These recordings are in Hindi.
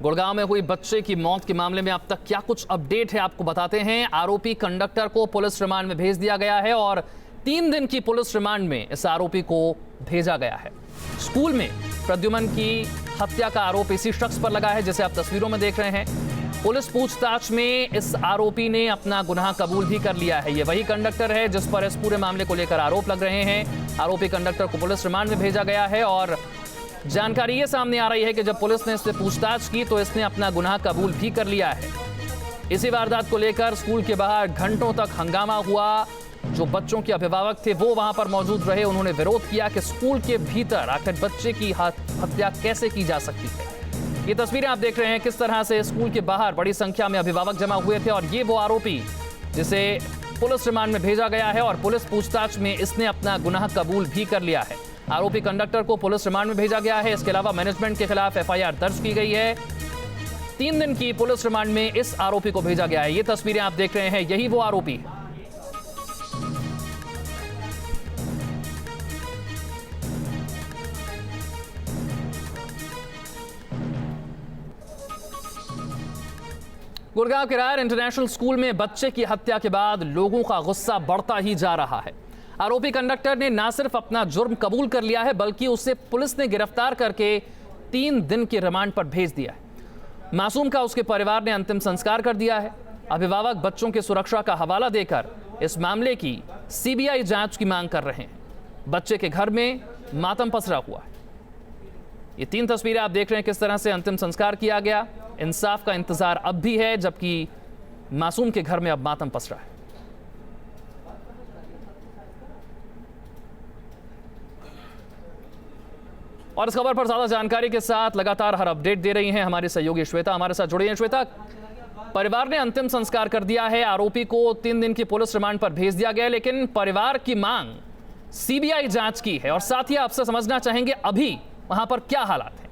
गुड़गांव में हुई बच्चे की मौत के मामले में अब तक क्या कुछ अपडेट है आपको बताते हैं। आरोपी कंडक्टर को पुलिस रिमांड में भेज दिया गया है और 3 दिन की पुलिस रिमांड में इस आरोपी को भेजा गया है। स्कूल में प्रद्युमन की हत्या का आरोप इसी शख्स पर लगा है जिसे आप तस्वीरों में देख रहे हैं। पुलिस पूछताछ में इस आरोपी ने अपना गुनाह कबूल भी कर लिया है। ये वही कंडक्टर है जिस पर इस पूरे मामले को लेकर आरोप लग रहे हैं। आरोपी कंडक्टर को पुलिस रिमांड में भेजा गया है और जानकारी ये सामने आ रही है कि जब पुलिस ने इससे पूछताछ की तो इसने अपना गुनाह कबूल भी कर लिया है। इसी वारदात को लेकर स्कूल के बाहर घंटों तक हंगामा हुआ। जो बच्चों के अभिभावक थे वो वहां पर मौजूद रहे। उन्होंने विरोध किया कि स्कूल के भीतर आखिर बच्चे की हत्या कैसे की जा सकती है। ये तस्वीरें आप देख रहे हैं किस तरह से स्कूल के बाहर बड़ी संख्या में अभिभावक जमा हुए थे और ये वो आरोपी जिसे पुलिस रिमांड में भेजा गया है और पुलिस पूछताछ में इसने अपना गुनाह कबूल भी कर लिया है। आरोपी कंडक्टर को पुलिस रिमांड में भेजा गया है। इसके अलावा मैनेजमेंट के खिलाफ एफआईआर दर्ज की गई है। 3 दिन की पुलिस रिमांड में इस आरोपी को भेजा गया है। ये तस्वीरें आप देख रहे हैं, यही वो आरोपी है। गुड़गांव के रायर इंटरनेशनल स्कूल में बच्चे की हत्या के बाद लोगों का गुस्सा बढ़ता ही जा रहा है। आरोपी कंडक्टर ने न सिर्फ अपना जुर्म कबूल कर लिया है बल्कि उसे पुलिस ने गिरफ्तार करके 3 दिन की रिमांड पर भेज दिया है। मासूम का उसके परिवार ने अंतिम संस्कार कर दिया है। अभिभावक बच्चों की सुरक्षा का हवाला देकर इस मामले की सीबीआई जांच की मांग कर रहे हैं। बच्चे के घर में मातम पसरा हुआ है। ये 3 तस्वीरें आप देख रहे हैं किस तरह से अंतिम संस्कार किया गया। इंसाफ का इंतजार अब भी है जबकि मासूम के घर में अब मातम पसरा है। और इस खबर पर ज्यादा जानकारी के साथ लगातार हर अपडेट दे रही हैं हमारी सहयोगी श्वेता। हमारे साथ जुड़ी हैं श्वेता। परिवार ने अंतिम संस्कार कर दिया है। आरोपी को 3 दिन की पुलिस रिमांड पर भेज दिया गया, लेकिन परिवार की मांग सीबीआई जांच की है और साथ ही आपसे समझना चाहेंगे अभी वहां पर क्या हालात है।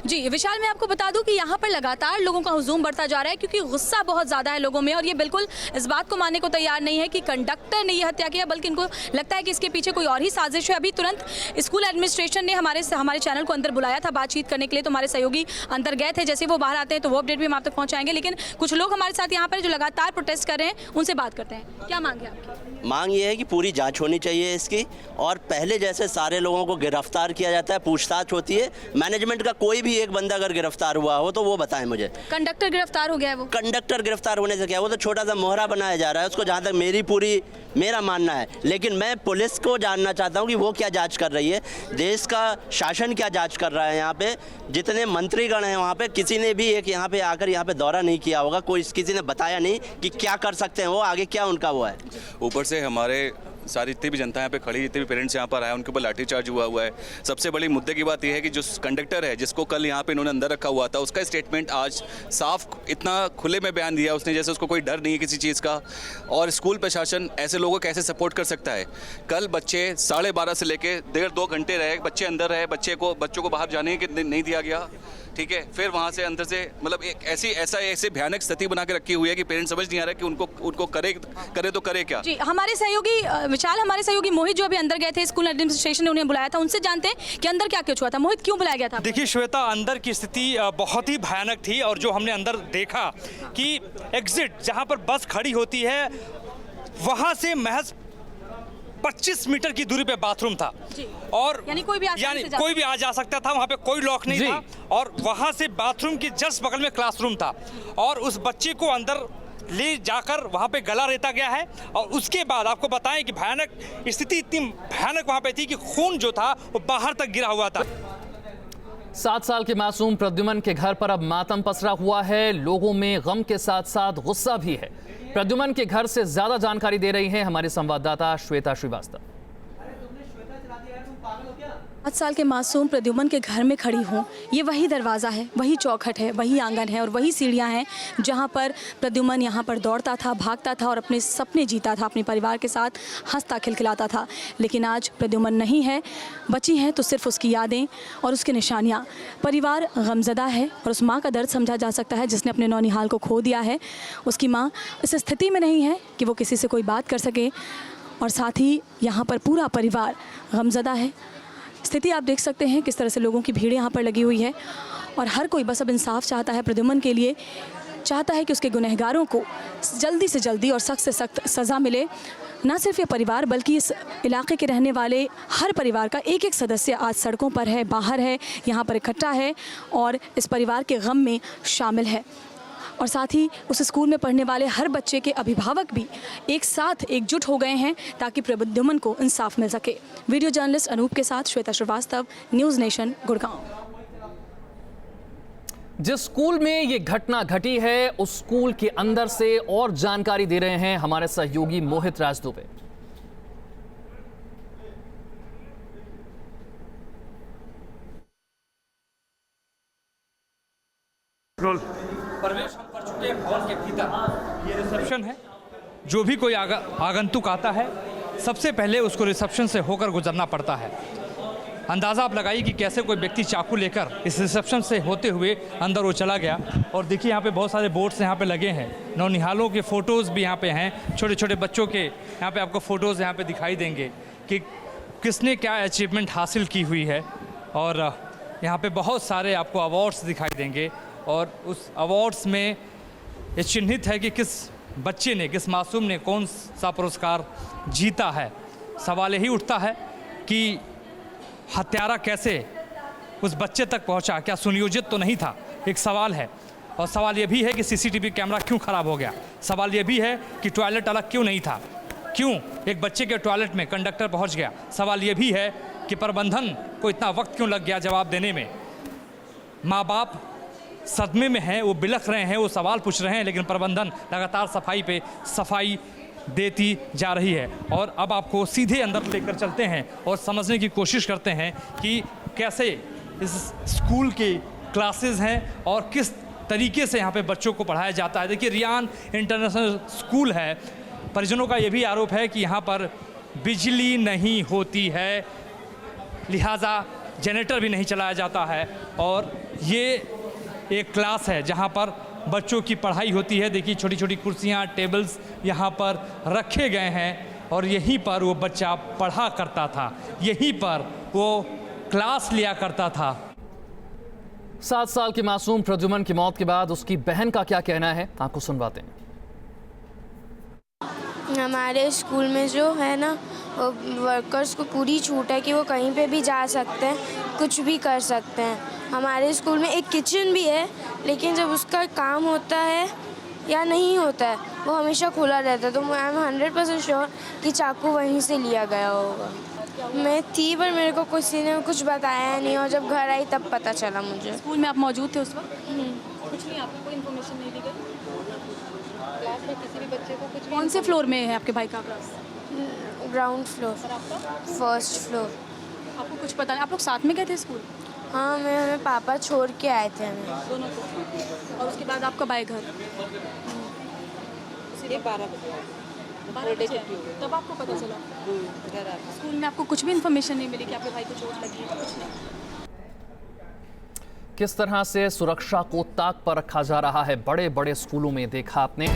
जी विशाल, मैं आपको बता दूं कि यहाँ पर लगातार लोगों का हुजूम बढ़ता जा रहा है क्योंकि गुस्सा बहुत ज़्यादा है लोगों में और ये बिल्कुल इस बात को मानने को तैयार नहीं है कि कंडक्टर ने ये हत्या किया, बल्कि इनको लगता है कि इसके पीछे कोई और ही साजिश है। अभी तुरंत स्कूल एडमिनिस्ट्रेशन ने हमारे चैनल को अंदर बुलाया था बातचीत करने के लिए, तो हमारे सहयोगी अंदर गए थे। जैसे वो बाहर आते हैं तो वो अपडेट भी हम आप तक पहुँचाएंगे, लेकिन कुछ लोग हमारे साथ यहाँ पर जो लगातार प्रोटेस्ट कर रहे हैं उनसे बात करते हैं। क्या मांग है आपकी? मांग ये है कि पूरी जांच होनी चाहिए इसकी और पहले जैसे सारे लोगों को गिरफ्तार किया जाता है, पूछताछ होती है। मैनेजमेंट का कोई भी एक बंदा अगर गिरफ्तार हुआ हो तो वो बताएं मुझे। कंडक्टर गिरफ्तार हो गया है? वो कंडक्टर गिरफ्तार होने से क्या, वो तो छोटा सा मोहरा बनाया जा रहा है उसको, जहाँ तक मेरा मानना है। लेकिन मैं पुलिस को जानना चाहता हूँ कि वो क्या जांच कर रही है, देश का शासन क्या जांच कर रहा है। यहाँ पे जितने मंत्रीगण हैं वहाँ पे किसी ने भी एक यहाँ पे आकर यहाँ पे दौरा नहीं किया होगा, किसी ने बताया नहीं कि क्या कर सकते हैं वो, आगे क्या उनका वो है। ऊपर से हमारे सारी जितनी भी जनता यहाँ पे खड़ी, जितने भी पेरेंट्स यहाँ पर आए उनके ऊपर लाठीचार्ज हुआ है। सबसे बड़ी मुद्दे की बात यह है कि जो कंडक्टर है जिसको कल यहाँ पे इन्होंने अंदर रखा हुआ था, उसका स्टेटमेंट आज साफ इतना खुले में बयान दिया उसने जैसे उसको कोई डर नहीं है किसी चीज़ का। और स्कूल प्रशासन ऐसे लोगों को कैसे सपोर्ट कर सकता है। कल बच्चे 12:30 से लेके 1.5-2 घंटे रहे, बच्चे अंदर रहे, बच्चों को बाहर जाने के नहीं दिया गया, ठीक है। फिर वहाँ से अंदर से मतलब एक ऐसी भयानक स्थिति बना के रखी हुई है कि पेरेंट्स समझ नहीं आ रहा कि उनको करे तो करे क्या। जी हमारे सहयोगी मोहित जो अभी अंदर गए थे, स्कूल एडमिनिस्ट्रेशन ने उन्हें बुलाया था, उनसे जानते हैं कि अंदर क्या कुछ हुआ था। मोहित, क्यों बुलाया गया था? देखिए श्वेता, अंदर की स्थिति बहुत ही भयानक थी और जो हमने अंदर देखा कि एग्जिट जहां पर बस खड़ी होती है वहां से महज 25 मीटर की दूरी पे बाथरूम था और कोई भी आ जा सकता था। वहाँ पे कोई लॉक नहीं था और वहाँ से बाथरूम के जस्ट बगल में क्लासरूम था और उस बच्चे को अंदर ले जाकर वहाँ पे गला रेता गया है। और उसके बाद आपको बताएं कि भयानक स्थिति इतनी भयानक वहाँ पे थी कि खून जो था वो बाहर तक गिरा हुआ था। 7 साल के मासूम प्रद्युमन के घर पर अब मातम पसरा हुआ है। लोगों में गम के साथ साथ गुस्सा भी है। प्रद्युमन के घर से ज्यादा जानकारी दे रही हैं हमारी संवाददाता श्वेता श्रीवास्तव। 7 साल के मासूम प्रद्युमन के घर में खड़ी हूँ। ये वही दरवाज़ा है, वही चौखट है, वही आंगन है और वही सीढ़ियाँ हैं जहाँ पर प्रद्युमन यहाँ पर दौड़ता था, भागता था और अपने सपने जीता था, अपने परिवार के साथ हंसता खिलखिलाता था। लेकिन आज प्रद्युमन नहीं है, बची हैं तो सिर्फ उसकी यादें और उसकी निशानियाँ। परिवार गमज़दा है और उस माँ का दर्द समझा जा सकता है जिसने अपने नौनिहाल को खो दिया है। उसकी माँ इस स्थिति में नहीं है कि वो किसी से कोई बात कर सके और साथ ही यहाँ पर पूरा परिवार गमज़दा है। स्थिति आप देख सकते हैं किस तरह से लोगों की भीड़ यहाँ पर लगी हुई है और हर कोई बस अब इंसाफ चाहता है प्रद्युम्न के लिए, चाहता है कि उसके गुनहगारों को जल्दी से जल्दी और सख्त से सख्त सज़ा मिले। ना सिर्फ ये परिवार बल्कि इस इलाके के रहने वाले हर परिवार का एक एक सदस्य आज सड़कों पर है, बाहर है, यहाँ पर इकट्ठा है और इस परिवार के गम में शामिल है। और साथ ही उस स्कूल में पढ़ने वाले हर बच्चे के अभिभावक भी एक साथ एकजुट हो गए हैं ताकि प्रद्युम्न को इंसाफ मिल सके। वीडियो जर्नलिस्ट अनूप के साथ श्वेता श्रीवास्तव, न्यूज़ नेशन, गुड़गांव। जिस स्कूल में ये घटना घटी है उस स्कूल के अंदर से और जानकारी दे रहे हैं हमारे सहयोगी मोहित राज दुबे। प्रवेश हम कर चुके हैं भवन के भीतर। ये रिसेप्शन है। जो भी कोई आगंतुक आता है सबसे पहले उसको रिसेप्शन से होकर गुजरना पड़ता है। अंदाज़ा आप लगाइए कि कैसे कोई व्यक्ति चाकू लेकर इस रिसेप्शन से होते हुए अंदर वो चला गया। और देखिए यहाँ पे बहुत सारे बोर्ड्स यहाँ पे लगे हैं, नौनिहालों के फ़ोटोज़ भी यहाँ पे हैं, छोटे छोटे बच्चों के यहाँ पे आपको फ़ोटोज़ यहाँ पे दिखाई देंगे कि किसने क्या अचीवमेंट हासिल की हुई है। और यहाँ पे बहुत सारे आपको अवार्ड्स दिखाई देंगे और उस अवार्ड्स में ये चिन्हित है कि किस बच्चे ने, किस मासूम ने कौन सा पुरस्कार जीता है। सवाल यही उठता है कि हत्यारा कैसे उस बच्चे तक पहुंचा, क्या सुनियोजित तो नहीं था, एक सवाल है। और सवाल ये भी है कि सीसीटीवी कैमरा क्यों ख़राब हो गया। सवाल ये भी है कि टॉयलेट अलग क्यों नहीं था, क्यों एक बच्चे के टॉयलेट में कंडक्टर पहुंच गया। सवाल ये भी है कि प्रबंधन को इतना वक्त क्यों लग गया जवाब देने में। माँ बाप सदमे में हैं, वो बिलख रहे हैं, वो सवाल पूछ रहे हैं, लेकिन प्रबंधन लगातार सफाई पे सफाई देती जा रही है। और अब आपको सीधे अंदर लेकर चलते हैं और समझने की कोशिश करते हैं कि कैसे इस स्कूल के क्लासेस हैं और किस तरीके से यहाँ पे बच्चों को पढ़ाया जाता है। देखिए रियान इंटरनेशनल स्कूल है। परिजनों का ये भी आरोप है कि यहाँ पर बिजली नहीं होती है, लिहाजा जनरेटर भी नहीं चलाया जाता है। और ये एक क्लास है जहाँ पर बच्चों की पढ़ाई होती है। देखिए छोटी छोटी कुर्सियाँ, टेबल्स यहाँ पर रखे गए हैं और यहीं पर वो बच्चा पढ़ा करता था, यहीं पर वो क्लास लिया करता था। 7 साल के मासूम प्रद्युम्न की मौत के बाद उसकी बहन का क्या कहना है, आपको सुनवाते हैं। हमारे स्कूल में जो है ना, वर्कर्स को पूरी छूट है कि वो कहीं पे भी जा सकते हैं, कुछ भी कर सकते हैं। हमारे स्कूल में एक किचन भी है, लेकिन जब उसका काम होता है या नहीं होता है वो हमेशा खुला रहता है। तो आई एम 100% श्योर कि चाकू वहीं से लिया गया होगा। मैं थी पर मेरे को किसी ने कुछ बताया नहीं और जब घर आई तब पता चला मुझे। स्कूल में आप मौजूद थे उस वक्त? कुछ नहीं, आपको कोई इन्फॉर्मेशन नहीं दी गई? क्लास में किसी भी बच्चे को कुछ? कौन से फ्लोर में है आपके भाई का class? Ground floor. First floor. आपको कुछ पता नहीं? आप लोग साथ में गए थे स्कूल? हाँ, हमें पापा छोड़ के आए थे हमें दोनों को। और उसके बाद आप कब आए घर? 12 बजे। तब आपको पता चला? स्कूल में आपको कुछ भी इन्फॉर्मेशन नहीं मिली कि आपके भाई को चोट लगी है? कुछ नहीं। किस तरह से सुरक्षा को ताक पर रखा जा रहा है बड़े बड़े स्कूलों में, देखा आपने।